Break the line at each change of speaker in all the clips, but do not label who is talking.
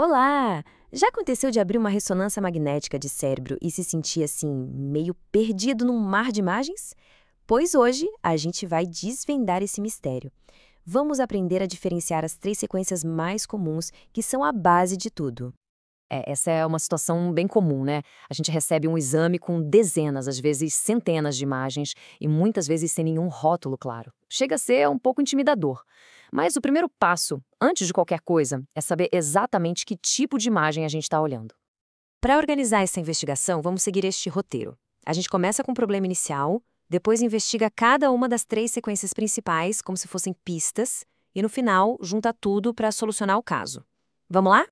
Olá! Já aconteceu de abrir uma ressonância magnética de cérebro e se sentir assim, meio perdido num mar de imagens? Pois hoje a gente vai desvendar esse mistério. Vamos aprender a diferenciar as três sequências mais comuns que são a base de tudo.
Essa é uma situação bem comum, né? A gente recebe um exame com dezenas, às vezes centenas de imagens e muitas vezes sem nenhum rótulo claro. Chega a ser um pouco intimidador. Mas o primeiro passo, antes de qualquer coisa, é saber exatamente que tipo de imagem a gente está olhando.
Para organizar essa investigação, vamos seguir este roteiro. A gente começa com o problema inicial, depois investiga cada uma das três sequências principais, como se fossem pistas, e no final junta tudo para solucionar o caso. Vamos lá?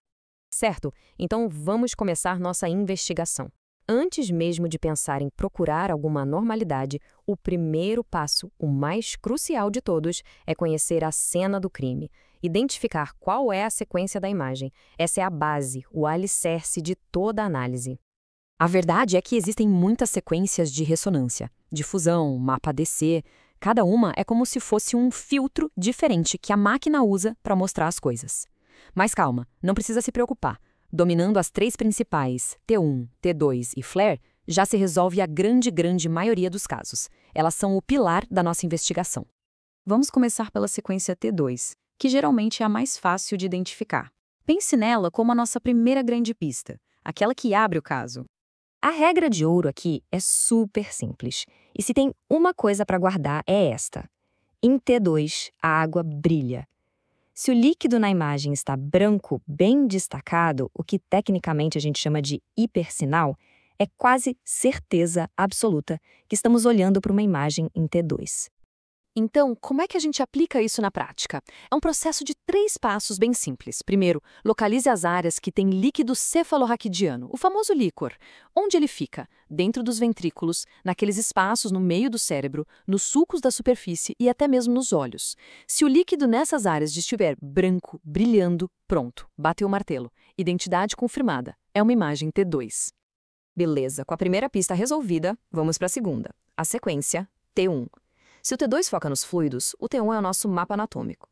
Certo, então vamos começar nossa investigação. Antes mesmo de pensar em procurar alguma anormalidade, o primeiro passo, o mais crucial de todos, é conhecer a cena do crime. Identificar qual é a sequência da imagem. Essa é a base, o alicerce de toda a análise. A verdade é que existem muitas sequências de ressonância, difusão, mapa DC. Cada uma é como se fosse um filtro diferente que a máquina usa para mostrar as coisas. Mas calma, não precisa se preocupar. Dominando as três principais, T1, T2 e FLAIR, já se resolve a grande maioria dos casos. Elas são o pilar da nossa investigação. Vamos começar pela sequência T2, que geralmente é a mais fácil de identificar. Pense nela como a nossa primeira grande pista, aquela que abre o caso. A regra de ouro aqui é super simples. E se tem uma coisa para guardar é esta. Em T2, a água brilha. Se o líquido na imagem está branco, bem destacado, o que tecnicamente a gente chama de hipersinal, é quase certeza absoluta que estamos olhando para uma imagem em T2. Então, como é que a gente aplica isso na prática? É um processo de 3 passos bem simples. Primeiro, localize as áreas que têm líquido cefalorraquidiano, o famoso líquor. Onde ele fica? Dentro dos ventrículos, naqueles espaços no meio do cérebro, nos sulcos da superfície e até mesmo nos olhos. Se o líquido nessas áreas estiver branco, brilhando, pronto, bateu o martelo. Identidade confirmada. É uma imagem T2. Beleza, com a primeira pista resolvida, vamos para a segunda. A sequência T1. Se o T2 foca nos fluidos, o T1 é o nosso mapa anatômico.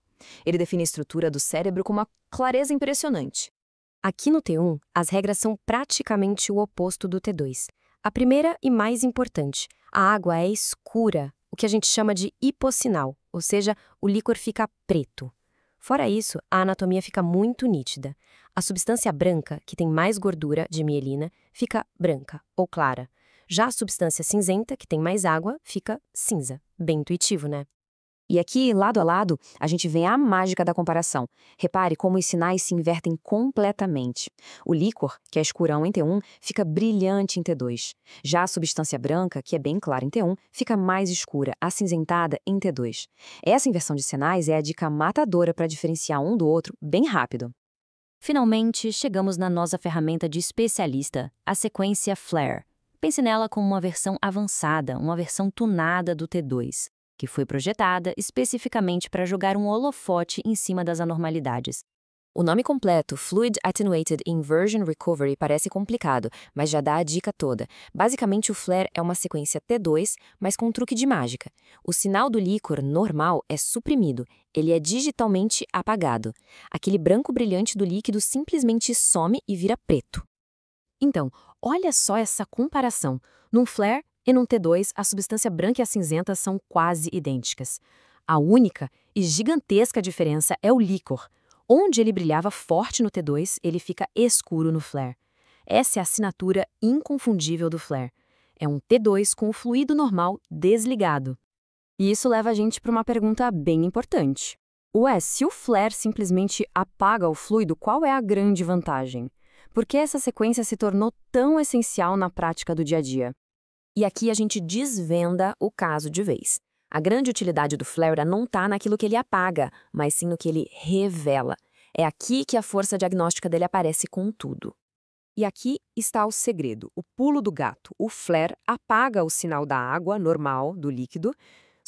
Ele define a estrutura do cérebro com uma clareza impressionante.
Aqui no T1, as regras são praticamente o oposto do T2. A primeira e mais importante, a água é escura, o que a gente chama de hipossinal, ou seja, o líquor fica preto. Fora isso, a anatomia fica muito nítida. A substância branca, que tem mais gordura de mielina, fica branca ou clara. Já a substância cinzenta, que tem mais água, fica cinza. Bem intuitivo, né?
E aqui, lado a lado, a gente vê a mágica da comparação. Repare como os sinais se invertem completamente. O líquor, que é escurão em T1, fica brilhante em T2. Já a substância branca, que é bem clara em T1, fica mais escura, acinzentada em T2. Essa inversão de sinais é a dica matadora para diferenciar um do outro bem rápido.
Finalmente, chegamos na nossa ferramenta de especialista, a sequência FLAIR. Pense nela como uma versão avançada, uma versão tunada do T2, que foi projetada especificamente para jogar um holofote em cima das anormalidades. O nome completo, Fluid Attenuated Inversion Recovery, parece complicado, mas já dá a dica toda. Basicamente, o FLAIR é uma sequência T2, mas com um truque de mágica. O sinal do líquor normal é suprimido, ele é digitalmente apagado. Aquele branco brilhante do líquido simplesmente some e vira preto. Então, olha só essa comparação. Num FLAIR e num T2, a substância branca e a cinzenta são quase idênticas. A única e gigantesca diferença é o líquor. Onde ele brilhava forte no T2, ele fica escuro no FLAIR. Essa é a assinatura inconfundível do FLAIR. É um T2 com o fluido normal desligado. E isso leva a gente para uma pergunta bem importante. Ué, se o FLAIR simplesmente apaga o fluido, qual é a grande vantagem? Por que essa sequência se tornou tão essencial na prática do dia a dia? E aqui a gente desvenda o caso de vez. A grande utilidade do FLAIR não está naquilo que ele apaga, mas sim no que ele revela. É aqui que a força diagnóstica dele aparece com tudo. E aqui está o segredo, o pulo do gato. O FLAIR apaga o sinal da água normal, do líquido,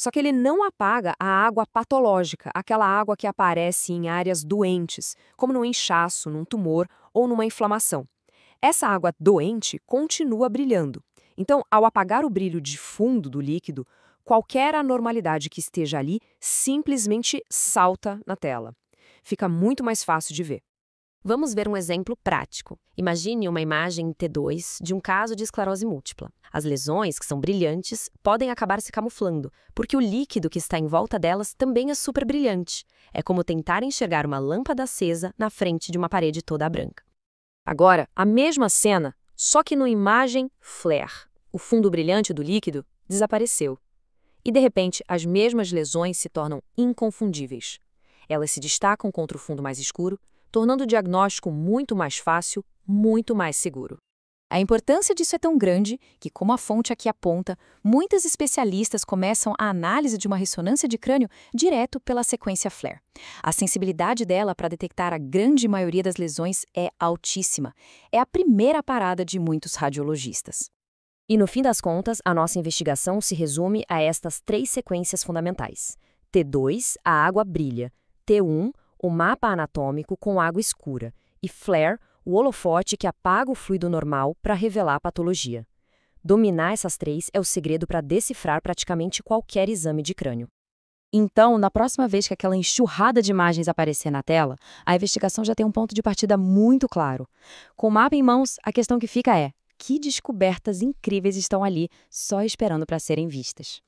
só que ele não apaga a água patológica, aquela água que aparece em áreas doentes, como num inchaço, num tumor ou numa inflamação. Essa água doente continua brilhando. Então, ao apagar o brilho de fundo do líquido, qualquer anormalidade que esteja ali simplesmente salta na tela. Fica muito mais fácil de ver. Vamos ver um exemplo prático. Imagine uma imagem em T2 de um caso de esclerose múltipla. As lesões, que são brilhantes, podem acabar se camuflando, porque o líquido que está em volta delas também é super brilhante. É como tentar enxergar uma lâmpada acesa na frente de uma parede toda branca.
Agora, a mesma cena, só que no imagem flare. O fundo brilhante do líquido desapareceu. E, de repente, as mesmas lesões se tornam inconfundíveis. Elas se destacam contra o fundo mais escuro, tornando o diagnóstico muito mais fácil, muito mais seguro.
A importância disso é tão grande que, como a fonte aqui aponta, muitos especialistas começam a análise de uma ressonância de crânio direto pela sequência FLAIR. A sensibilidade dela para detectar a grande maioria das lesões é altíssima. É a primeira parada de muitos radiologistas.
E no fim das contas, a nossa investigação se resume a estas 3 sequências fundamentais. T2, a água brilha. T1, o mapa anatômico com água escura. E FLAIR, o holofote que apaga o fluido normal para revelar a patologia. Dominar essas 3 é o segredo para decifrar praticamente qualquer exame de crânio.
Então, na próxima vez que aquela enxurrada de imagens aparecer na tela, a investigação já tem um ponto de partida muito claro. Com o mapa em mãos, a questão que fica é: que descobertas incríveis estão ali só esperando para serem vistas?